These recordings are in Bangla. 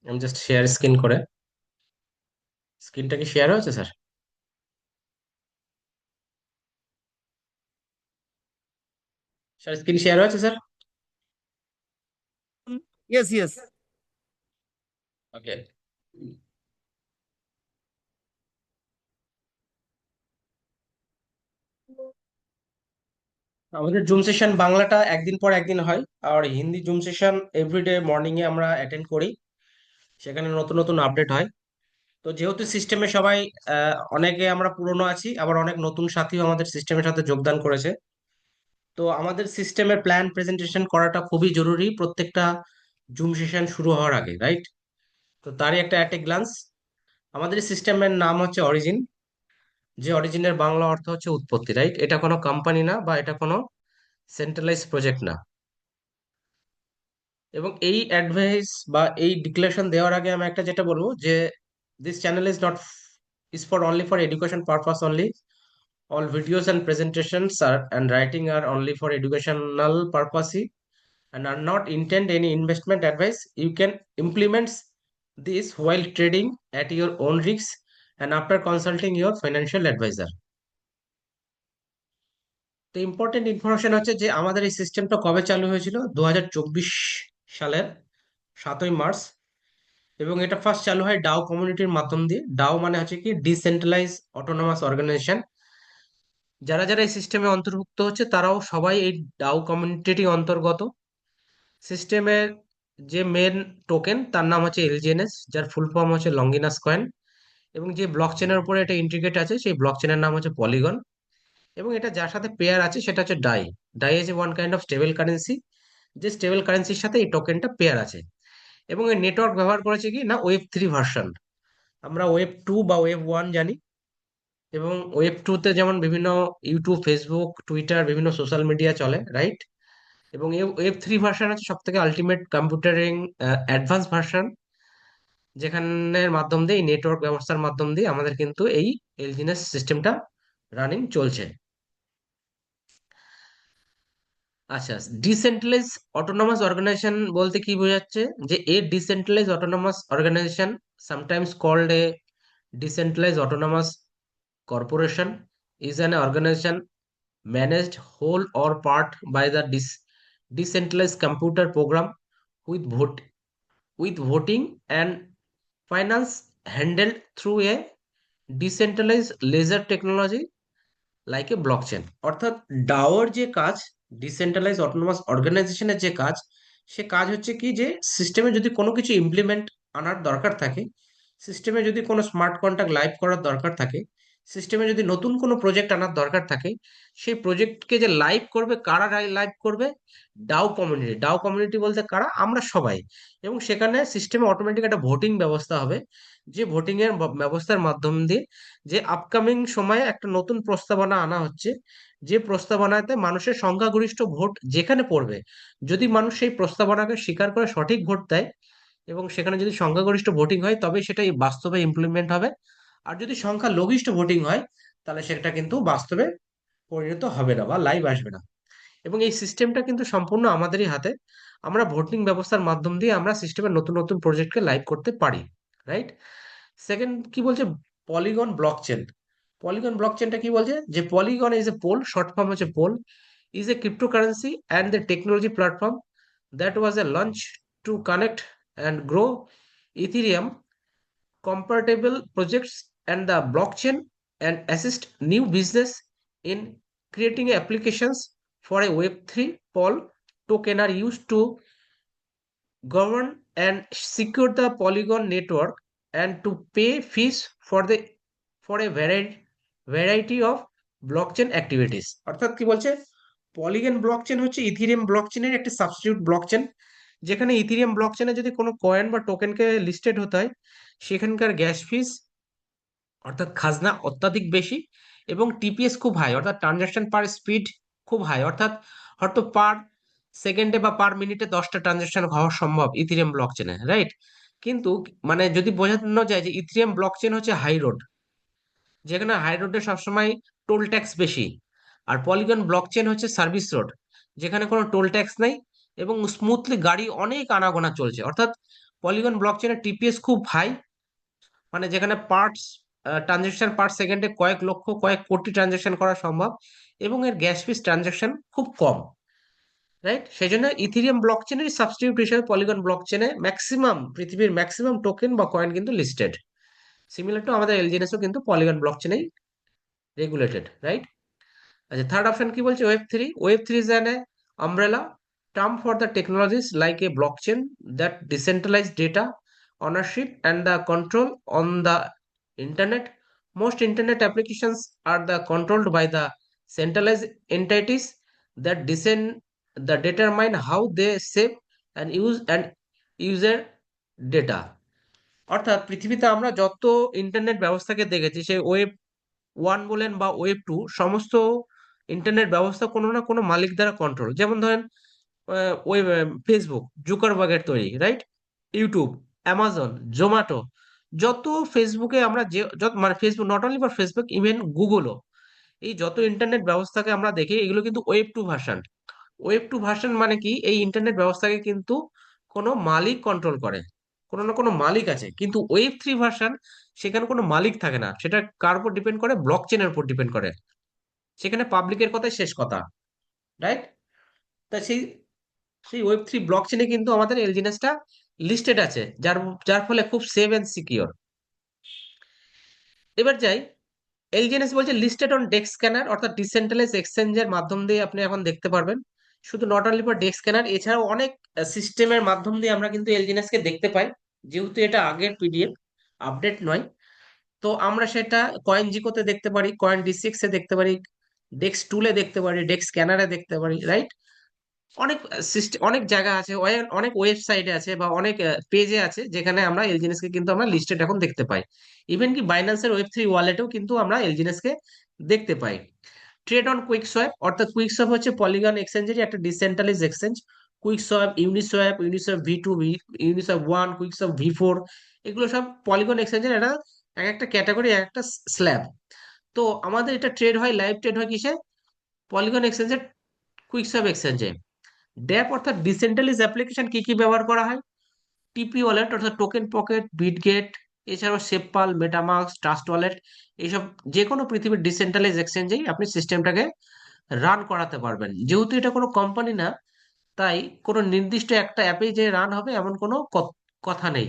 আমি জাস্ট শেয়ার স্ক্রিন করে, স্ক্রিনটা কি শেয়ার হয়েছে স্যার? স্যার স্ক্রিন শেয়ার হয়েছে স্যার? Yes, yes. ওকে। আমাদের জুম সেশন বাংলাটা একদিন পর একদিন হয়, আর Hindi zoom session everyday morning এ আমরা অ্যাটেন্ড করি। সেখানে নতুন নতুন আপডেট হয়। তো যেহেতু সিস্টেমে সবাই অনেকে আমরা পুরনো আছি, আবার অনেক নতুন সাথীও আমাদের সিস্টেমের সাথে যোগদান করেছে। তো আমাদের সিস্টেমের প্ল্যান প্রেজেন্টেশন করাটা খুবই জরুরি প্রত্যেকটা জুম সেশন শুরু হওয়ার আগে, রাইট? তো তারই একটা অ্যাট এ গ্লান্স, আমাদের সিস্টেমের নাম হচ্ছে অরিজিন। যে অরিজিনের বাংলা অর্থ হচ্ছে উৎপত্তি, রাইট? এটা কোনো কোম্পানি না, বা এটা কোনো সেন্ট্রালাইজ প্রজেক্ট না। এবং এই অ্যাডভাইস বা এই ডিক্লারেশন দেওয়ার আগে আমি একটা যেটা বলবো যে this channel is not is for only for education purpose only. All videos and presentations are and writing are only for educational purpose and are not intend any investment advice. You can implement this while trading at your own risk and after consulting your financial advisor. তো ইম্পর্টেন্ট ইনফরমেশন হচ্ছে যে আমাদের এই সিস্টেমটা কবে চালু হয়েছিল, 2024 সালের 7ই মার্চ। এবং এটা ফার্স্ট চালু হয় ডাও কমিউনিটির মাধ্যম দিয়ে। ডাও মানে হচ্ছে কি ডিসেন্ট্রালাইজ অটোনমাস অর্গানাইজেশন। যারা যারা এই সিস্টেমে অন্তর্ভুক্ত হচ্ছে তারাও সবাই এই ডাও কমিউনিটির অন্তর্গত। সিস্টেমের যে মেন টোকেন তার নাম হচ্ছে এলজিএনএস, যার ফুল ফর্ম হচ্ছে লঙ্গিনাস কয়েন। এবং যে ব্লক চেনের উপরে এটা ইন্টিগ্রেট আছে সেই ব্লক চেনের নাম হচ্ছে পলিগন। এবং এটা যার সাথে পেয়ার আছে সেটা হচ্ছে DAI. DAI is one kind of stable currency, যে স্টেবল কারেন্সির সাথে এই টোকেনটা পেয়ার আছে। এবং এই নেটওয়ার্ক ব্যবহার করেছে কি না, ওয়েব 3 ভার্সন। আমরা ওয়েব 2 বা ওয়েব 1 জানি। এবং ওয়েব 2 তে যেমন বিভিন্ন ইউটিউব, ফেসবুক, টুইটার, বিভিন্ন সোশ্যাল মিডিয়া চলে, রাইট? এবং এই ওয়েব 3 ভার্সন হচ্ছে সব থেকে আলটিমেট কম্পিউটারিং অ্যাডভান্স ভার্সন, যেখানের মাধ্যম দিয়ে এই নেটওয়ার্ক ব্যবস্থার মাধ্যম দিয়ে আমাদের কিন্তু এই এলজিনেস সিস্টেমটা রানিং চলছে। আচ্ছা, ডিসেন্ট্রালাইজ অটোনমাস অর্গানাইজেশন বলতে কি বোঝাচ্ছে? যে a decentralize autonomous organization, sometimes called a decentralize autonomous corporation, is an organization managed whole or part by the decentralized computer program with voting and finance handled through a decentralized ledger technology like a blockchain। অর্থাৎ ডাওর যে কাজ, ডিসেন্ট্রালাইজ অটোনমাস অর্গানাইজেশনের যে কাজ, সে কাজ হচ্ছে কি যে সিস্টেমে যদি কোনো কিছু ইমপ্লিমেন্ট আনার দরকার থাকে, সিস্টেমে যদি কোনো স্মার্ট কন্ট্রাক্ট লাইভ করার দরকার থাকে, সিস্টেমে যদি নতুন কোনো প্রজেক্ট আনার দরকার থাকে, সেই প্রজেক্টকে যে লাইভ করবে, কারা লাইভ করবে? Dao community. ডাও কমিউনিটি বলতে কারা? আমরা সবাই। এবং সেখানে সিস্টেমে অটোমেটিক একটা ভোটিং ব্যবস্থা হবে, যে ভোটিং এর ব্যবস্থার মাধ্যম দিয়ে যে আপকামিং সময়ে একটা নতুন প্রস্তাবনা আনা হচ্ছে, যে প্রস্তাবনাতে মানুষের সংখ্যাগরিষ্ঠ ভোট যেখানে পড়বে, যদি মানুষ সেই প্রস্তাবনাকে স্বীকার করে সঠিক ভোট দেয় এবং সেখানে যদি সংখ্যাগরিষ্ঠ ভোটিং হয় তবে সেটাই বাস্তবে ইমপ্লিমেন্ট হবে। আর যদি সংখ্যা লঘিষ্ঠ ভোটিং হয় তাহলে সেটা কিন্তু বাস্তবে পরিণত হবে না বা লাইভ আসবে না। এবং এই সিস্টেমটা কিন্তু সম্পূর্ণ আমাদেরই হাতে। আমরা ভোটিং ব্যবস্থার মাধ্যম দিয়ে আমরা সিস্টেমের নতুন নতুন প্রজেক্টকে লাইভ করতে পারি, রাইট? সেকেন্ড কি বলছে? Polygon blockchain. পলিগন ব্লকচেনটা কি বলছে? যে Polygon is a POL, short form হচ্ছে POL, is a cryptocurrency and the technology platform that was a launch to connect and grow Ethereum compatible projects and the blockchain and assist new business in creating applications for a Web3. Poll token are used to govern and secure the Polygon network and to pay fees for a variety of blockchain activities। অর্থাৎ কি বলছে? পলিগন ব্লকচেন হচ্ছে ইথিরিয়াম ব্লকচেনের একটা সাবস্টিটিউট ব্লকচেন। যেখানে ইথিরিয়াম ব্লকচেনে যদি কোনো কয়েন বা টোকেনকে লিস্টেড হতে হয়, সেখানকার গ্যাস ফিস অর্থাৎ খাজনা অত্যাধিক বেশি, এবং টিপিএস খুব হাই, অর্থাৎ ট্রানজাকশন পার স্পিড খুব হাই। অর্থাৎ হয়তো পার সেকেন্ডে বা পার মিনিটে 10টা ট্রানজাকশন হওয়া সম্ভব ইথিরিয়াম ব্লকচেনে, রাইট? কিন্তু মানে যদি বোঝানো যায় যে ইথিরিয়াম ব্লকচেন হচ্ছে হাই রোড, যেখানে হাই রোডে সবসময় টোল ট্যাক্স বেশি। আর পলিগন ব্লকচেন হচ্ছে সার্ভিস রোড, যেখানে কোনো টোল ট্যাক্স নাই এবং স্মুথলি গাড়ি অনেক আনাগোনা চলছে। অর্থাৎ পলিগন ব্লক চেনের টিপিএস খুব হাই, মানে যেখানে ট্রানজেকশন পার সেকেন্ডে কয়েক লক্ষ কয়েক কোটি ট্রানজেকশন করা সম্ভব, এবং এর গ্যাস ফিস ট্রানজেকশন খুব কম, রাইট? সেই জন্য ইথিরিয়াম ব্লক চেনের সাবস্টিটিউট হিসেবে পলিগন ব্লক চেনে পৃথিবীর ম্যাক্সিমাম টোকেন বা কয়েন কিন্তু লিস্টেড। সিমিলার টু আমাদের এলজিএনএসও কিন্তু পলিগন ব্লক চেনেই রেগুলেটেড, রাইট? আচ্ছা, থার্ড অপশন কি বলছে? Web 3। Web 3 is an umbrella term for the technologies like a blockchain that decentralize data ownership and the control on the internet. Most internet applications are the controlled by the centralized entities that determine how they save and user data. অর্থাৎ পৃথিবীতে আমরা যত ইন্টারনেট ব্যবস্থাকে দেখেছি, সেই ওয়েব 1 বলেন বা ওয়েব 2, সমস্ত ইন্টারনেট ব্যবস্থা কোনো না কোনো মালিক দ্বারা কন্ট্রোল। যেমন ধরেন ওয়েব ফেসবুক জুকারবার্গের তৈরি, রাইট? ইউটিউব, অ্যামাজন, জোম্যাটো, যত ফেসবুকে আমরা মানে Facebook, not only for Facebook, even গুগলও, এই যত ইন্টারনেট ব্যবস্থাকে আমরা দেখি এগুলো কিন্তু ওয়েব 2 ভার্সন। ওয়েব 2 ভার্সন মানে কি? এই ইন্টারনেট ব্যবস্থাকে কিন্তু কোনো মালিক কন্ট্রোল করে, কোনো না কোনো মালিক আছে। কিন্তু ওয়েব 3 ভার্সন, সেখানে কোনো মালিক থাকে না, সেটা কার উপর ডিপেন্ড করে? ব্লক চেনের উপর ডিপেন্ড করে। সেখানে পাবলিকের কথাই শেষ কথা, রাইট? তা সেই সেই ওয়েব 3 ব্লক চেনে কিন্তু আমাদের এলজিনেসটা লিস্টেড আছে, যার যার ফলে খুব সেভ এন্ড সিকিওর। এবার যাই, এলজিএনএস বলছে লিস্টেড অন ডেস্ক স্ক্যানার, অর্থাৎ ডিসেন্ট্রালাইজ এক্সচেঞ্জের মাধ্যম দিয়ে আপনি এখন দেখতে পারবেন। শুধু not only for desk scanner, এছাড়াও অনেক সিস্টেমের মাধ্যম দিয়ে আমরা কিন্তু এলজিএনএস কে দেখতে পাই। যেহেতু এটা আগের পিডিএফ, আপডেট নয়, তো আমরা সেটা কয়েন জিকোতে দেখতে পারি, কয়েন ডিসিএক্স এ দেখতে পারি, ডেক্স টুলে দেখতে পারি, ডেক্স স্ক্যানারে দেখতে পারি, রাইট? অনেক সিস্টেম, অনেক জায়গা আছে, অনেক ওয়েবসাইটে আছে বা অনেক পেজে আছে, যেখানে আমরা এলজিএনএস কে কিন্তু আমরা লিস্টেড এখন দেখতে পাই। ইভেন কি বাইন্যান্সের ওয়েব 3 ওয়ালেটেও কিন্তু আমরা এলজিএনএস কে দেখতে পাই। ট্রেড অন কুইকসোয়াপ, অর্থাৎ কুইকসোয়াপ হচ্ছে পলিগন এক্সচেঞ্জের একটা decentralise exchange. কুইকসোয়াপ, Uniswap V2, Uniswap 1, কুইকসোয়াপ V4, এগুলো সব পলিগন এক্সচেঞ্জের একটা এক একটা ক্যাটাগরি, এক একটা স্ল্যাব। তো আমাদের এটা ট্রেড হয়, লাইভ ট্রেড হয় কিসে? পলিগন এক্সচেঞ্জের কুইকসোয়াপ এক্সচেঞ্জে। ড্যাপ অর্থাৎ ডিসেন্ট্রালাইজ অ্যাপ্লিকেশন কি কি ব্যবহার করা হয়? টিপি ওয়ালেট অর্থাৎ টোকেন পকেট, বিটগেট, এছাড়াও সেপপাল, মেটামাস্ক, ট্রাস্ট ওয়ালেট, এইসব যে কোনো পৃথিবীর ডিসেন্ট্রালাইজ এক্সচেঞ্জেই আপনি সিস্টেমটাকে রান করাতে পারবেন। যেহেতু এটা কোনো কোম্পানি না, তাই কোনো নির্দিষ্ট একটা অ্যাপেই যে রান হবে এমন কোনো কথা নেই।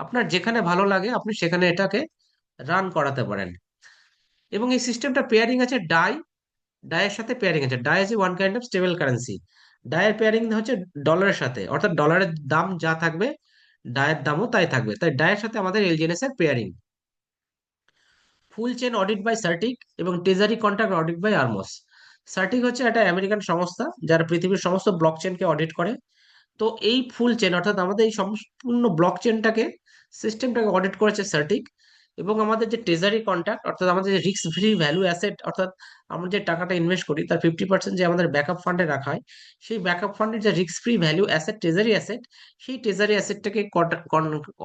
আপনার যেখানে ভালো লাগে আপনি সেখানে এটাকে রান করাতে পারেন। এবং এই সিস্টেমটা পেয়ারিং আছে ডায়ের সাথে পেয়ারিং আছে। ডাই আছে one kind of stable currency. ডায়ের পেয়ারিং হচ্ছে ডলারের সাথে, অর্থাৎ ডলারের দাম যা থাকবে ডায়ের দামও তাই থাকবে। তাই ডায়ের সাথে আমাদের এলজিএনএস এর pairing. Full chain audit by CertiK এবং treasury contract audit by Armors. CertiK হচ্ছে একটা আমেরিকান সংস্থা যারা পৃথিবীর সমস্ত ব্লক চেনকে অডিট করে। তো এই ফুল চেন অর্থাৎ আমাদের এই সম্পূর্ণ ব্লক চেনটাকে, সিস্টেমটাকে অডিট করেছে সার্টিক। এবং আমাদের যে ট্রেজারি কন্ট্রাক্ট, অর্থাৎ আমাদের যে রিস্ক ফ্রি ভ্যালু অ্যাসেট, অর্থাৎ আমরা যে টাকাটা ইনভেস্ট করি তার 50% যে আমাদের ব্যাকআপ ফান্ডে রাখা হয়, সেই ব্যাকআপ ফান্ডের যে risk free value asset, treasury asset, সেই ট্রেজারি অ্যাসেটটাকে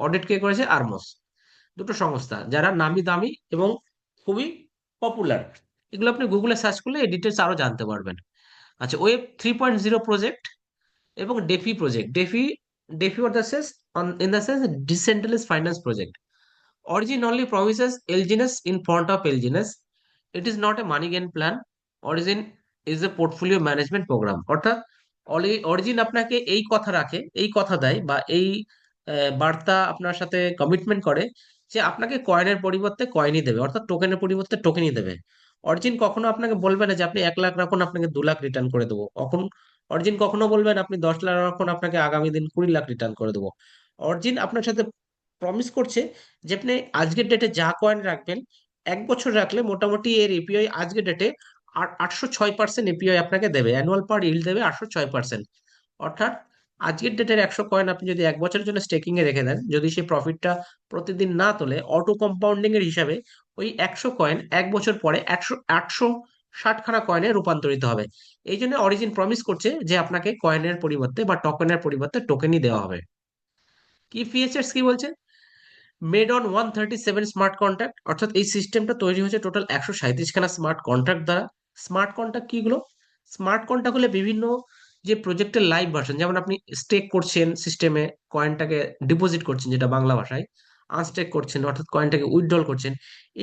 অডিট কে করেছে আরমোস। দুটো সংস্থা যারা নামি দামি এবং খুবই পপুলার। এগুলো আপনি গুগলে সার্চ করলে এই ডিটেলস আরো জানতে পারবেন। আচ্ছা, ওয়েব 3.0 প্রজেক্ট এবং DeFi project. DeFi or the sense, in the sense decentralized finance project. Origin only promises LGNS in front of LGNS. It is not a money gain plan. Origin is a portfolio management program. অর্থাৎ অরিজিন আপনাকে এই কথা রাখে, এই কথা দেয় বা এই বার্তা আপনার সাথে কমিটমেন্ট করে যে আপনাকে কয়েনের পরিবর্তে কয়েনই দেবে, অর্থাৎ টোকেনের পরিবর্তে টোকেনই দেবে। অরিজিন কখনো আপনাকে বলবে না যে আপনি 1 লাখ রাখুন আপনাকে 2 লাখ রিটার্ন করে দেবো। অরিজিন কখনো বলবেন আপনি 10 লাখ রাখুন আপনাকে আগামী দিন 20 লাখ রিটার্ন করে দেবো। অরিজিন আপনার সাথে প্রমিস করছে যে আপনি আজকের ডেটে যা কয়েন রাখবেন, 1 বছর রাখলে মোটামুটি এর এপিআই আজকের ডেটে 806% এপিআই আপনাকে দেবে, অ্যানুয়াল পার ইল্ড দেবে 806%। অর্থাৎ আজকের ডেটের 100 কয়েন আপনি যদি 1 বছরের জন্য স্টেকিং এ রেখে দেন, যদি সেই প্রফিটটা প্রতিদিন না তোলে, অটো কম্পাউন্ডিং এর হিসাবে ওই 100 কয়েন 1 বছর পরে 860খানা কয়েনে রূপান্তরিত হবে। এই জন্য অরিজিন প্রমিস করছে যে আপনাকে কয়েনের পরিবর্তে বা টোকেনের পরিবর্তে টোকেনই দেওয়া হবে। কি ফিচার্স কি বলছে? মেড অন 137 স্মার্ট কন্ট্রাক্ট, অর্থাৎ এই সিস্টেমটা তৈরি হয়েছে টোটাল 137খানা স্মার্ট কন্ট্রাক্ট দ্বারা। স্মার্ট কন্ট্রাক্ট কিগুলো? স্মার্ট কন্ট্রাক্ট হলে বিভিন্ন যে প্রজেক্টের লাইভ ভার্সন, যেমন আপনি স্টেক করছেন সিস্টেমে, কয়েনটাকে ডিপোজিট করছেন যেটা বাংলা ভাষায়, আনস্টেক করছেন অর্থাৎ কয়েনটাকে উইথড্রল করছেন,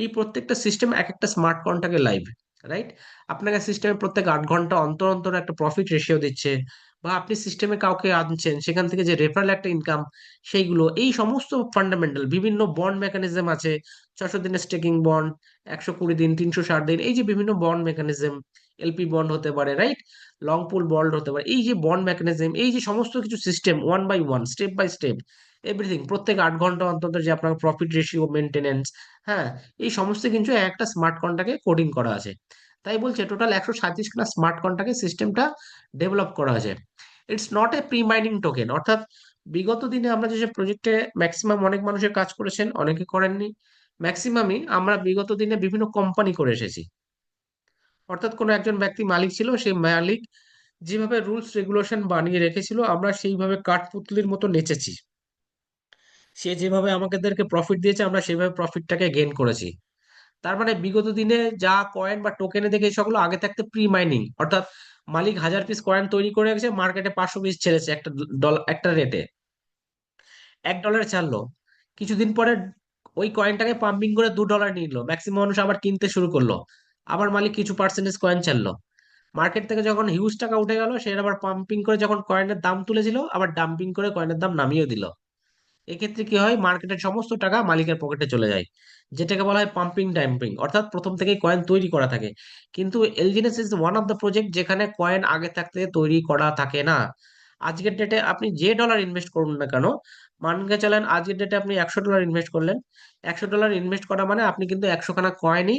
এই প্রত্যেকটা সিস্টেম এক একটা স্মার্ট কন্ট্রাক্টে লাইভ, রাইট? আপনাকে সিস্টেমে প্রত্যেক 8 ঘন্টা অন্তর অন্তর একটা প্রফিট রেশিও দিচ্ছে, বা আপনি সিস্টেমে কাউকে আনছেন সেখান থেকে যে রেফারেল একটা ইনকাম, সেইগুলো, এই সমস্ত ফান্ডামেন্টাল বিভিন্ন বন্ড মেকানিজম আছে, 600 দিনের স্টেকিং বন্ড, 120 দিন, 360 দিন, এই যে বিভিন্ন বন্ড মেকানিজম, এলপি বন্ড হতে পারে, রাইট? লং পুল বন্ড হতে পারে, এই যে বন্ড মেকানিজম, এই যে সমস্ত কিছু system, one by one, step by step, everything, প্রত্যেক 8 ঘন্টা অন্তর অন্তর যে আপনার প্রফিট রেশিও মেনটেনেন্স, হ্যাঁ, এই সমস্ত কিন্তু একটা স্মার্ট কন্ট্রাক্টে কোডিং করা আছে। তাই বলছে টোটাল 137খানা স্মার্ট কন্ট্রাক্টে সিস্টেমটা ডেভেলপ করা আছে। It's not a pre mining token, অর্থাৎ বিগত দিনে আমরা যেসব প্রজেক্টে ম্যাক্সিমাম অনেক মানুষের কাজ করেছেন, অনেকে করেননি, ম্যাক্সিমামই আমরা বিগত দিনে বিভিন্ন কোম্পানি করে এসেছি। অর্থাৎ কোনো একজন ব্যক্তি মালিক ছিল, সেই মালিক যেভাবে রুলস রেগুলেশন বানিয়ে রেখেছিল আমরা সেইভাবে কাঠপুতলির মতো নেচেছি। সে যেভাবে আমাদেরকে প্রফিট দিয়েছে আমরা সেভাবে প্রফিটটাকে গেইন করেছি। তার মানে বিগত দিনে যা কয়েন বা টোকেনে দেখে সেগুলো আগে থাকতে প্রি মাইনিং, অর্থাৎ মালিক 1000 পিস কয়েন তৈরি করে রেখেছে, মার্কেটে 500 পিস ছেড়েছে একটা ডলার, একটা রেটে, $1 ছাড়লো, কিছুদিন পরে ওই কয়েনটাকে পাম্পিং করে $2 নিয়ে নিলো, ম্যাক্সিমাম মানুষ আবার কিনতে শুরু করলো, আবার মালিক কিছু পার্সেন্টেজ কয়েন ছাড়লো, মার্কেট থেকে যখন হিউজ টাকা উঠে গেল সে আবার পাম্পিং করে যখন কয়েনের দাম তুলেছিল আবার ডাম্পিং করে কয়েনের দাম নামিয়ে দিল। এক্ষেত্রে কি হয়, মার্কেটের সমস্ত টাকা মালিকের পকেটে চলে যায়, যেটাকে বলা হয় পাম্পিং ডাম্পিং, অর্থাৎ প্রথম থেকেই কয়েন তৈরি করা থাকে। কিন্তু LGNS is one of the project যেখানে কয়েন আগে থাকতে তৈরি করা থাকে না। আজকের ডেটে আপনি যে ডলার ইনভেস্ট করুন না কেন, মানকে চলেন আজকের ডেটে আপনি $100 ইনভেস্ট করলেন, $100 ইনভেস্ট করা মানে আপনি কিন্তু 100খানা কয়েনই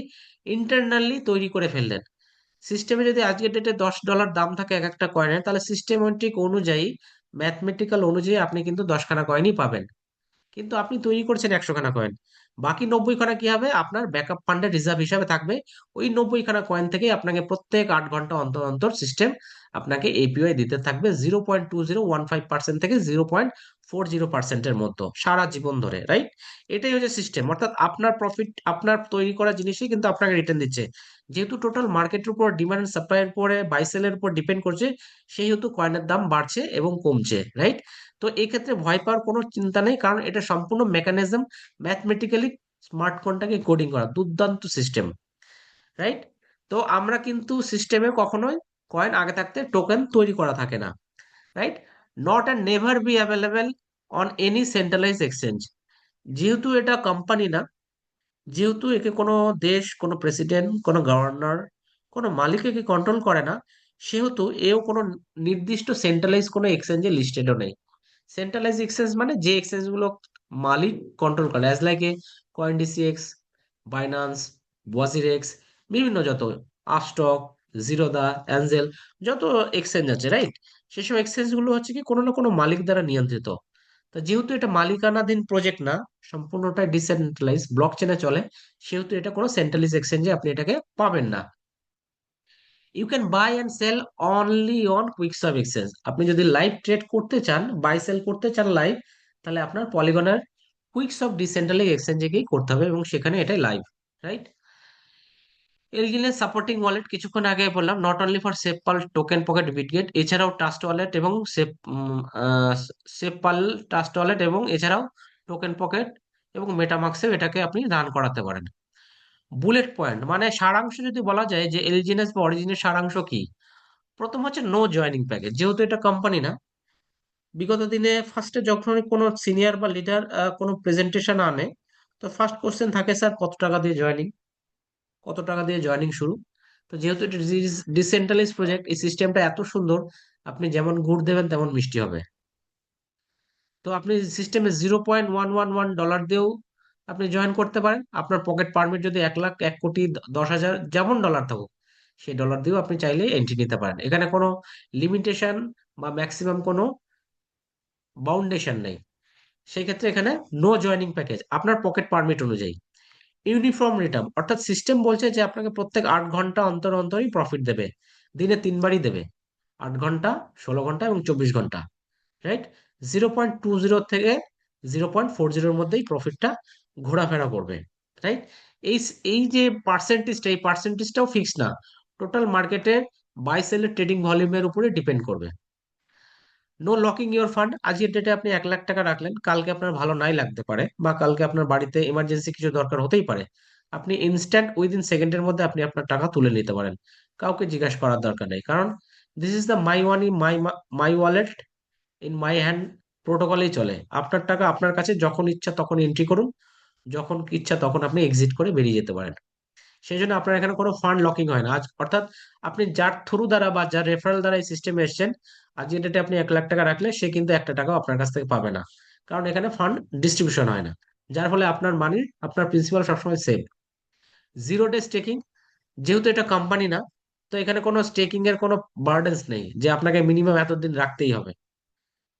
ইন্টারনালি তৈরি করে ফেললেন। সিস্টেমে যদি আজকের ডেটে $10 দাম থাকে এক একটা কয়েনের, তাহলে সিস্টেমেটিক অনুযায়ী, ম্যাথমেটিক্যাল অনুযায়ী আপনি কিন্তু 10খানা কয়েনই পাবেন। কিন্তু আপনি তৈরি করছেন 100খানা কয়েন, বাকি 90খানা কি হবে, আপনার ব্যাকআপ ফান্ডের রিজার্ভ হিসাবে থাকবে। ওই 90খানা কয়েন থেকে আপনাকে প্রত্যেক 8 ঘন্টা অন্তর অন্তর সিস্টেম আপনাকে এপিওয়াই দিতে থাকবে 0.2015% থেকে 0.40%-এর মধ্যে সারা জীবন ধরে, রাইট? এটাই হচ্ছে সিস্টেম, অর্থাৎ আপনার প্রফিট, আপনার তৈরি করা জিনিসই কিন্তু আপনাকে রিটার্ন দিচ্ছে। যেহেতু টোটাল মার্কেটের উপর ডিমান্ড সাপ্লাইয়ের উপরে বাই সেলের উপর ডিপেন্ড করছে, সেহেতু কয়েনের দাম বাড়ছে এবং কমছে, রাইট? তো এই ক্ষেত্রে ভয় পাওয়ার কোনো চিন্তা নেই, কারণ এটা সম্পূর্ণ মেকানিজম, ম্যাথমেটিক্যালি স্মার্টফোনটাকে কোডিং করা দুর্দান্ত সিস্টেম, রাইট? তো আমরা কিন্তু সিস্টেমে কখনোই কয়েন আগে থাকতে টোকেন তৈরি করা থাকে না, right? Not and never be available on any centralise exchange. যেহেতু এটা কোম্পানি না, যেহেতু একে কোনো দেশ, কোনো প্রেসিডেন্ট, কোনো গভর্নর, কোনো মালিক একে কন্ট্রোল করে না, সেহেতু এও কোনো নির্দিষ্ট সেন্ট্রালাইজ কোনো এক্সচেঞ্জে লিস্টেডও নেই। সেন্ট্রালাইজ এক্সচেঞ্জ মানে যে এক্সচেঞ্জ গুলো মালিক কন্ট্রোল করে, অ্যাজ লাইক এ কয়েনডিসিএক্স, বাইনান্স, ওয়াজিরেক্স, বিভিন্ন যত আপস্টক, জিরোদা, অ্যাঞ্জেল, যত এক্সচেঞ্জ আছে, রাইট? সেসব এক্সচেঞ্জ গুলো হচ্ছে কি কোনো না কোনো মালিক দ্বারা নিয়ন্ত্রিত। তো যেহেতু এটা মালিকানাধীন প্রজেক্ট না, সম্পূর্ণটাই ডিসেন্ট্রালাইজ ব্লক চেনে চলে, সেহেতু এটা কোনো সেন্ট্রালাইজ এক্সচেঞ্জে আপনি এটাকে পাবেন না। You can buy and sell only on QuickSwap exchange. আপনি যদি লাইভ ট্রেড করতে চান, বাই সেল করতে চান লাইভ, তাহলে আপনার পলিগনের কুইকসব ডিসেন্ট্রালাইজ এক্সচেঞ্জে গিয়ে করতে হবে এবং সেখানে এটাই লাইভ, রাইট? এলজিনের সাপোর্টিং ওয়ালেট কিছুক্ষণ আগে বললাম, not only for SafePal, token pocket, Bitget, এছাড়াও ট্রাস্ট ওয়ালেট এবং সেপপাল, ট্রাস্ট ওয়ালেট এবং এছাড়াও টোকেন পকেট এবং মেটামাক্সে এটাকে আপনি রান করাতে পারেন। বুলেট পয়েন্ট মানে সারাংশ যদি বলা যায় যে এলজিনেস বা অরিজিনের সারাংশ কি, প্রথম হচ্ছে নো জয়নিং প্যাকেজ। যেহেতু এটা কোম্পানি না, বিগত দিনে ফার্স্টে যখন কোনো সিনিয়র বা লিডার কোনো প্রেজেন্টেশন আনে, তো ফার্স্ট কোশ্চেন থাকে, স্যার কত টাকা দিয়ে জয়নিং, কত টাকা দিয়ে জয়নিং শুরু। তো যেহেতু এটা ডিসেন্ট্রালাইজ প্রজেক্ট, এই সিস্টেমটা এত সুন্দর, আপনি যেমন গুড় দেবেন তেমন মিষ্টি হবে। তো আপনি সিস্টেমে $0.111 দিয়েও আপনি জয়েন করতে পারেন। আপনার পকেট পারমিট যদি 1 লাখ, 1 কোটি, 10,000 যেমন ডলার থাকুক, সেই ডলার দিয়েও আপনি চাইলে এন্ট্রি নিতে পারেন। এখানে কোনো লিমিটেশন বা ম্যাক্সিমাম কোনো বাউন্ডেশন নেই। সেই ক্ষেত্রে এখানে নো জয়নিং প্যাকেজ, আপনার পকেট পারমিট অনুযায়ী। ইউনিফর্ম রিটার্ন, অর্থাৎ সিস্টেম বলছে যে আপনাকে প্রত্যেক 8 ঘন্টা অন্তর অন্তরই প্রফিট দেবে, দিনে 3বারই দেবে, 8 ঘন্টা, 16 ঘন্টা এবং 24 ঘন্টা, রাইট? 0.20 থেকে 0.40-এর মধ্যেই প্রফিটটা ঘোরাফেরা করবে, রাইট? এই এই যে পার্সেন্টেজটা, এই পার্সেন্টেজটাও ফিক্স না, টোটাল মার্কেটের বাই সেলের ট্রেডিং ভলিউমের উপরে ডিপেন্ড করবে। নো লকিং ইওর ফান্ড, আজকের ডেটে আপনি 1 লাখ টাকা রাখলেন, কালকে আপনার ভালো নাই লাগতে পারে, বা কালকে আপনার বাড়িতে ইমার্জেন্সি কিছু দরকার হতেই পারে। আপনি ইনস্ট্যান্ট উইদিন সেকেন্ডের মধ্যে আপনি আপনার টাকা তুলে নিতে পারেন, কাউকে জিজ্ঞাসা করার দরকার নেই। কারণ this is the my money my my wallet in my hand প্রোটোকলেই চলে। আপনার টাকা আপনার কাছে, যখন ইচ্ছা তখন এন্ট্রি করুন, যখন ইচ্ছা তখন আপনি এক্সিট করে বেরিয়ে যেতে পারেন। সেই জন্য আপনার এখানে কোনো ফান্ড লকিং হয় না আজ, অর্থাৎ আপনি যার থ্রু দ্বারা বা যার রেফারেল দ্বারা এই সিস্টেমে এসেছেন, আজ যে ডেটে আপনি 1 লাখ টাকা রাখলে সে কিন্তু একটা টাকাও আপনার কাছ থেকে পাবে না, কারণ এখানে ফান্ড ডিস্ট্রিবিউশন হয় না। যার ফলে আপনার মানি, আপনার প্রিন্সিপাল সবসময় সেভ। জিরো ডে স্টেকিং, যেহেতু এটা কোম্পানি না, তো এখানে কোনো স্টেকিং এর কোনো বার্ডেন্স নেই যে আপনাকে মিনিমাম এতদিন রাখতেই হবে।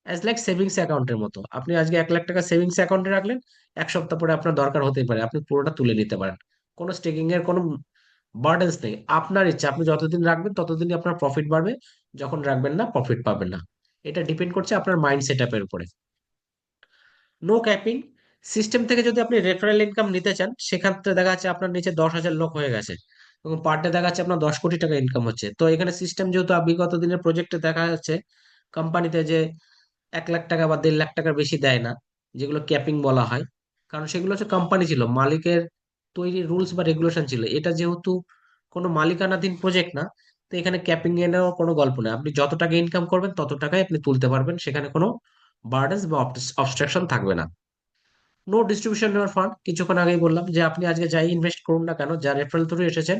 অ্যাজ লাইক সেভিংস অ্যাকাউন্টের মতো, আপনি আজকে 1 লাখ টাকা সেভিংস অ্যাকাউন্টে রাখলেন, 1 সপ্তাহ পরে আপনার দরকার হতেই পারে, আপনি পুরোটা তুলে নিতে পারেন। কোনো স্টেকিং এর কোনো বার্ডেন্স নেই, আপনার ইচ্ছা, আপনি যতদিন রাখবেন ততদিনই আপনার প্রফিট বাড়বে, যখন রাখবেন না প্রফিট পাবেন না। এটা ডিপেন্ড করছে আপনার মাইন্ড সেট আপের উপরে। নো ক্যাপিং, সিস্টেম থেকে যদি আপনি রেফারেল ইনকাম নিতে চান, সেক্ষেত্রে দেখা যাচ্ছে আপনার নিচে 10,000 লোক হয়ে গেছে এবং পার ডে দেখা যাচ্ছে আপনার 10 কোটি টাকা ইনকাম হচ্ছে, তো এখানে সিস্টেম যেহেতু বিগত দিনের প্রজেক্টে দেখা যাচ্ছে কোম্পানিতে যে 1 লাখ টাকা বা 1.5 লাখ টাকার বেশি দেয় না, যেগুলো ক্যাপিং বলা হয়, কারণ সেগুলো হচ্ছে কোম্পানি ছিল, মালিকের তৈরি রুলস বা রেগুলেশন ছিল। এটা যেহেতু কোনো মালিকানাধীন প্রজেক্ট না, তো এখানে ক্যাপিং এর কোনো গল্প নেই, আপনি যত টাকা ইনকাম করবেন তত টাকাই আপনি তুলতে পারবেন, সেখানে কোনো বার্ডেন্স বা অবস্ট্রাকশন থাকবে না। নো ডিস্ট্রিবিউশন নেওয়ার ফান্ড, কিছুক্ষণ আগেই বললাম যে আপনি আজকে যাই ইনভেস্ট করুন না কেন, যা রেফারেল থ্রু এসেছেন,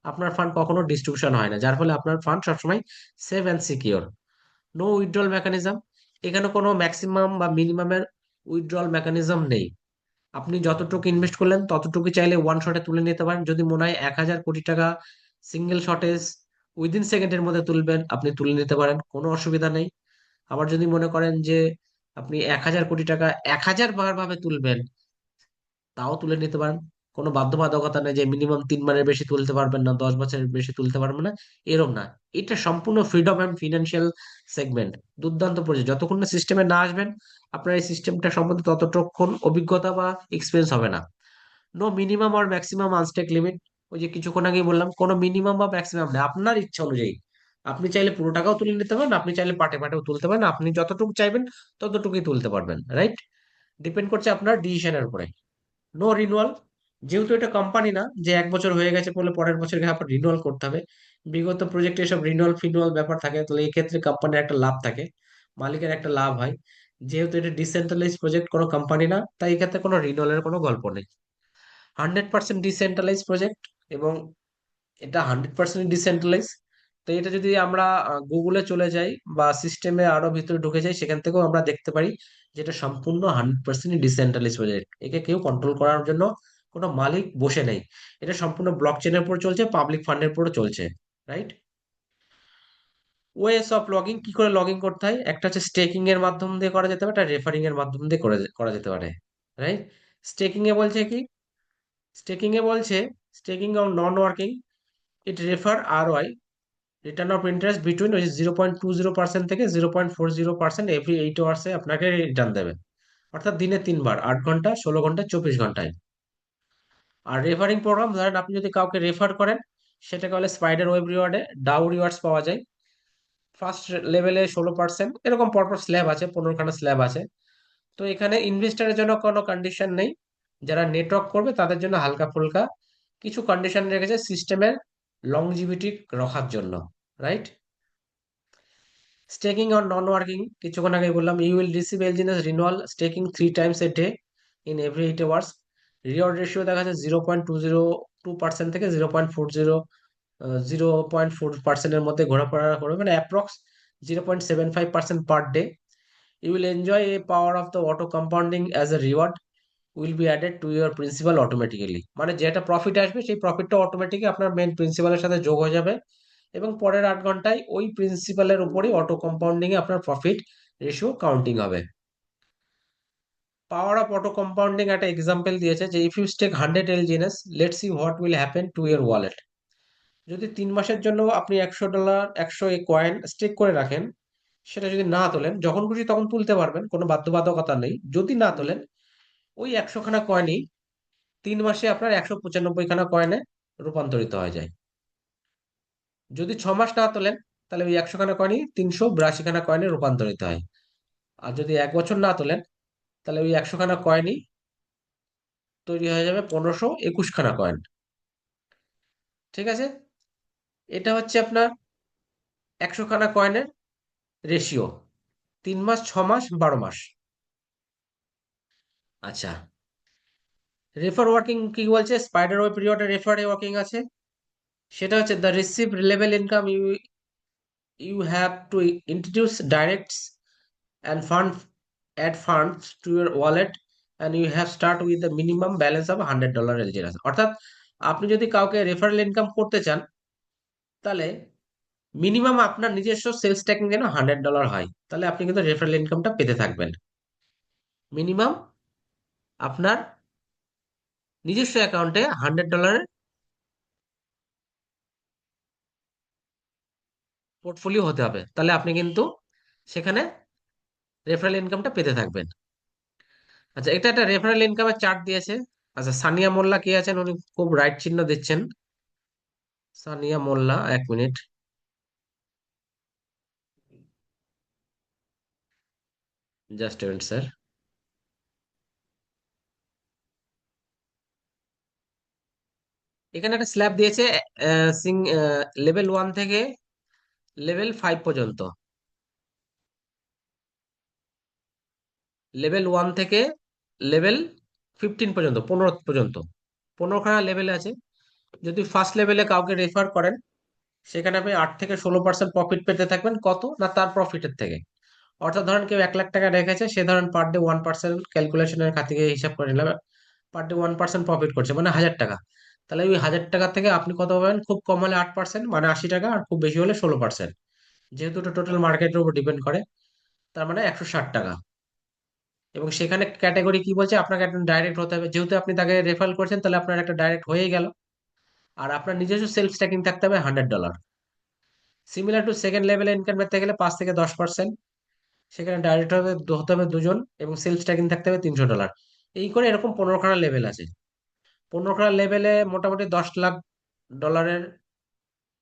আপনার ফান্ড কখনো ডিস্ট্রিবিউশন হয় না, যার ফলে আপনার ফান্ড সবসময় safe and secure. No withdrawal mechanism, এখানে কোনো ম্যাক্সিমাম বা মিনিমামের উইথড্রল মেকানিজম নেই। আপনি যতটুকু ইনভেস্ট করলেন ততটুকু চাইলে ওয়ান শটে তুলে নিতে পারেন, যদি মনে হয় 1,000 কোটি টাকা সিঙ্গেল শটে উইদিন সেকেন্ডের মধ্যে তুলবেন, আপনি তুলে নিতে পারেন, কোনো অসুবিধা নেই। আবার যদি মনে করেন যে আপনি 1,000 কোটি টাকা 1,000 বার ভাবে তুলবেন, তাও তুলে নিতে পারেন, কোনো বাধ্যবাধকতা নেই যে মিনিমাম 3 বারের বেশি তুলতে পারবেন না, 10 বছরের বেশি তুলতে পারবেন না, এরম না। এটা সম্পূর্ণ ফ্রিডম অ্যান্ড ফিনান্সিয়াল সেগমেন্ট, দুর্দান্ত প্রজেক্ট। যতক্ষণ না সিস্টেমে না আসবেন, আপনার এই সিস্টেমটা সম্বন্ধে ততক্ষণ অভিজ্ঞতা বা এক্সপিরিয়েন্স হবে না। নো মিনিমাম আর ম্যাক্সিমাম আনস্টেক লিমিট, ওই যে কিছুক্ষণ আগেই বললাম, কোনো মিনিমাম বা ম্যাক্সিমাম নেই, আপনার ইচ্ছা অনুযায়ী আপনি চাইলে পুরো টাকাও তুলে নিতে পারেন, আপনি চাইলে পার্টে পার্টেও তুলতে পারেন, আপনি যতটুকু চাইবেন ততটুকুই তুলতে পারবেন, রাইট? ডিপেন্ড করছে আপনার ডিসিশনের উপরে। নো রিনুয়াল, যেহেতু এটা কোম্পানি না যে 1 বছর হয়ে গেছে বলে পরের বছর গিয়ে আপনার রিনুয়াল করতে হবে, বিগত প্রজেক্টে এসব রিনুয়াল ফিনুয়াল ব্যাপার থাকে, তাহলে এই ক্ষেত্রে কোম্পানির একটা লাভ থাকে, মালিকের একটা লাভ হয়। যেহেতু এটা ডিসেন্ট্রালাইজ প্রজেক্ট, কোনো কোম্পানি না, তাই এই ক্ষেত্রে কোনো রিনুয়ালের কোনো গল্প নেই। 100% ডিসেন্ট্রালাইজ প্রজেক্ট, এবং এটা 100% ডিসেন্ট্রালাইজ। তো এটা যদি আমরা গুগলে চলে যাই বা সিস্টেমে আরো ভিতরে ঢুকে যাই, সেখান থেকেও আমরা দেখতে পারি যে এটা সম্পূর্ণ 100% ডিসেন্ট্রালাইজ প্রজেক্ট, একে কেউ কন্ট্রোল করার জন্য কোনো মালিক বসে নেই। এটা সম্পূর্ণ ব্লক চেনের উপর চলছে, পাবলিক ফান্ডের উপর চলছে, রাইট? ওয়েস অফ লগিং, কি করে লগইন করতে হয়, একটা হচ্ছে স্টেকিং এর মাধ্যম দিয়ে করা যেতে পারে, একটা রেফারিং এর মাধ্যম দিয়ে করা যেতে পারে, রাইট? স্টেকিং এ বলছে কি, স্টেকিং এ বলছে staking on non working, it refer R Y, return of interest between ওই 0.20% থেকে 0.40% এভরি 8 আওয়ার্সে আপনাকে রিটার্ন দেবে, অর্থাৎ দিনে 3 বার, 8 ঘন্টা, 16 ঘন্টা, 24 ঘন্টায়। আর রেফারিং প্রোগ্রাম, ধরেন আপনি যদি কাউকে রেফার করেন, সেটাকে বলে স্পাইডার ওয়েব রিওয়ার্ডে ডাউ রিওয়ার্ডস পাওয়া যায়। ফার্স্ট লেভেলে 16%, এরকম পরপর স্ল্যাব আছে, 15খানা স্ল্যাব আছে। তো এখানে ইনভেস্টারের জন্য কোনো কন্ডিশন নেই, যারা নেটওয়ার্ক করবে তাদের জন্য হালকা ফুলকা কিছু কন্ডিশন রেখেছে সিস্টেমের লংজিভিটি রাখার জন্য, right? Staking on non working, কিছুক্ষণ আগে বললাম, you will receive LGNS renewal staking 3 times a day in every 8 hours. Reward ratio দেখা যাচ্ছে 0.202% থেকে 0.40% এর মধ্যে ঘোরাফেরা করবে, মানে approx 0.75% per day. You will enjoy a power of the auto compounding as a reward will be added to your principal automatically, মানে যেটা প্রফিট আসবে সেই প্রফিটটা অটোমেটিকলি আপনার মেন প্রিন্সিপালের সাথে যোগ হয়ে যাবে, এবং পরের 8 ঘন্টায় ওই প্রিন্সিপালের উপরই অটো কম্পাউন্ডিং এ আপনার প্রফিট রেশিও কাউন্টিং হবে। পাওয়ার অফ অটো কম্পাউন্ডিং একটা এক্সাম্পল দিয়েছে যে if you stake 100 LGNS, let's see what will happen to your wallet. যদি 3 মাসের জন্য আপনি $100, 100 কয়েন স্টেক করে রাখেন, সেটা যদি না তোলেন, যখন খুশি তখন তুলতে পারবেন, কোনো বাধ্যবাধকতা নেই। যদি না তোলেন, ওই 100 খানা কয়েনই 3 মাসে আপনার 195 খানা কয়েনে রূপান্তরিত হয়ে যায়। যদি 6 মাস না তোলেন, তাহলে ওই 100 খানা কয়েনই 382 খানা কয়েনে রূপান্তরিত হয়। আর যদি 1 বছর না তোলেন, তাহলে ওই 100 খানা কয়েনই তৈরি হয়ে যাবে 1521 খানা কয়েন। ঠিক আছে, এটা হচ্ছে আপনার 100 খানা কয়েনের রেশিও, 3 মাস, 6 মাস, 12 মাস। আচ্ছা, রেফার ওয়ার্কিং কি বলছে, স্পাইডার ওয়েব পিরিয়ডে রেফার ওয়ার্কিং আছে। সেটা হচ্ছে the receive level income you you have to introduce directs and add funds to your wallet, and you have start with the minimum balance of $100 এলজির আছে। অর্থাৎ আপনি যদি কাউকে রেফারেল ইনকাম করতে চান, তাহলে মিনিমাম আপনার নিজস্ব সেলস ট্যাকিং যেন $100 হয়, তাহলে আপনি কিন্তু রেফারেল ইনকামটা পেতে থাকবেন। মিনিমাম আপনার নিজস্ব অ্যাকাউন্টে $100 পোর্টফোলিও হতে হবে, তাহলে আপনি কিন্তু সেখানে রেফারেল ইনকামটা পেতে থাকবেন। আচ্ছা, এটা একটা রেফারেল ইনকামের চার্ট দিয়েছে। আচ্ছা, সানিয়া মোল্লা কে আছেন, উনি খুব রাইট চিহ্ন দিচ্ছেন। সানিয়া মোল্লা, 1 মিনিট, জাস্ট মিনিট স্যার। এখানে একটা স্ল্যাব দিয়েছে, সিং লেভেল 1 থেকে লেভেল 5 পর্যন্ত। লেভেল 1 থেকে লেভেল 15 পর্যন্ত, 15 পর্যন্ত 15 খানা লেভেল আছে। যদি ফার্স্ট লেভেলে কাউকে রেফার করেন, সেখানে আপনি 8 থেকে 16% প্রফিট পেতে থাকবেন। কত না, তার প্রফিটের থেকে। অর্থাৎ ধরেন কেউ 1 লাখ টাকা রেখেছে, সে ধরেন পার ডে 1%, ক্যালকুলেশনের খাতিরে হিসাব করে নিলাম, পার ডে 1% প্রফিট করছে মানে 1000 টাকা। তাহলে ওই 1000 টাকা থেকে আপনি কত পাবেন, খুব কম হলে 8% মানে 80 টাকা, আর খুব বেশি হলে 16%। যেহেতু এটা টোটাল মার্কেটের উপর ডিপেন্ড করে, তার মানে 160 টাকা। এবং সেখানে ক্যাটাগরি কি বলছে, আপনাকে একদম ডাইরেক্ট হতে হবে, যেহেতু আপনি তাকে রেফার করছেন, তাহলে আপনার একটা ডাইরেক্ট হয়ে গেল। আর আপনার নিজস্ব সেলফ স্ট্যাকিং থাকতে হবে $100। সিমিলার টু সেকেন্ড লেভেলে ইনকাম পেতে গেলে 5 থেকে 10%, সেখানে ডাইরেক্ট হবে হতে হবে দুজন, এবং সেলফ স্ট্যাকিং থাকতে হবে $300। এই করে এরকম 15 খানা লেভেল আছে। 15 খানা লেভেলে মোটামুটি $10 লাখ,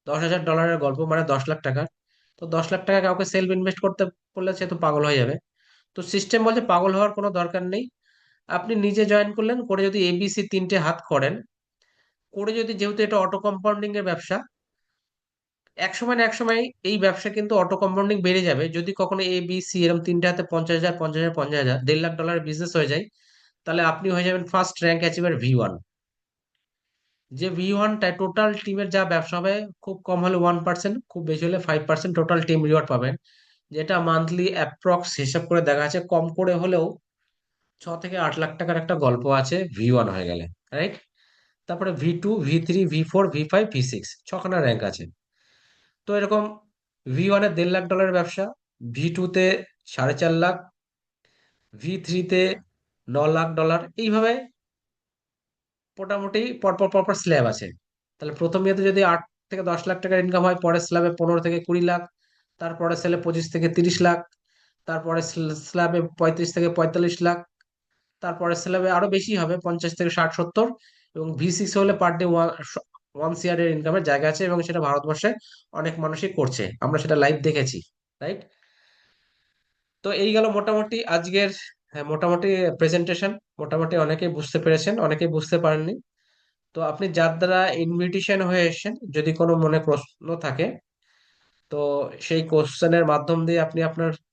10,000 ডলারের গল্প, মানে 10 লাখ টাকা। তো 10 লাখ টাকা কাউকে সেলফ ইনভেস্ট করতে বললে সে তো পাগল হয়ে যাবে। তো সিস্টেম বলছে পাগল হওয়ার কোনো দরকার নেই। আপনি নিজে জয়েন করলেন, করে যদি এবিসি 3টে হাত করেন, করে যদি, যেহেতু এটা অটো কম্পাউন্ডিং এর ব্যবসা, এক সময় না এক সময় এই ব্যবসা কিন্তু অটো কম্পাউন্ডিং বেড়ে যাবে। যদি কখনো এবিসি এরকম 3টে হাতে 50,000, 50,000, 50,000, 1.5 লাখ ডলারের বিজনেস হয়ে যায়, তাহলে আপনি হয়ে যাবেন ফার্স্ট র্যাঙ্ক অ্যাচিভার V1। যে V1টায় টোটাল টিমের যা ব্যবসা হবে, খুব কম হলে 1%, খুব বেশি হলে 5% টোটাল টিম রিওয়ার্ড পাবেন। যেটা মান্থলি অ্যাপ্রক্স হিসাব করে দেখা আছে, কম করে হলেও 6 থেকে 8 লাখ টাকার একটা গল্প আছে V1 হয়ে গেলে, রাইট? তারপরে V2, V3, V4, V5, V6, 6খানা rank আছে। তো এরকম V1-এ 1.5 লাখ ডলারের ব্যবসা, V2-তে 4.5 লাখ, V3-তে 9 লাখ ডলার, এইভাবে মোটামুটি পরপর পরপর স্ল্যাব আছে। তাহলে প্রথম ইয়েতে যদি 8 থেকে 10 লাখ টাকার ইনকাম হয়, পরের স্ল্যাবে 15 থেকে 20 লাখ, তারপরে স্ল্যাবে 25 থেকে 30 লাখ, তারপরে স্ল্যাবে 35 থেকে 45 লাখ, তারপরে স্ল্যাবে আরো বেশি হবে, 50 থেকে 60, 70। এবং V6 হলে পার ডে 1 CR এর ইনকামের জায়গা আছে, এবং সেটা ভারতবর্ষে অনেক মানুষই করছে, আমরা সেটা লাইভ দেখেছি, রাইট? তো এই গেল মোটামুটি আজকের, হ্যাঁ, মোটামুটি প্রেজেন্টেশন। মোটামুটি অনেকেই বুঝতে পেরেছেন, অনেকেই বুঝতে পারেননি। তো আপনি যার দ্বারা ইনভিটেশন হয়ে এসেছেন, যদি কোনো মনে প্রশ্ন থাকে, তো সেই কোশ্চেনের মাধ্যম দিয়ে আপনি আপনার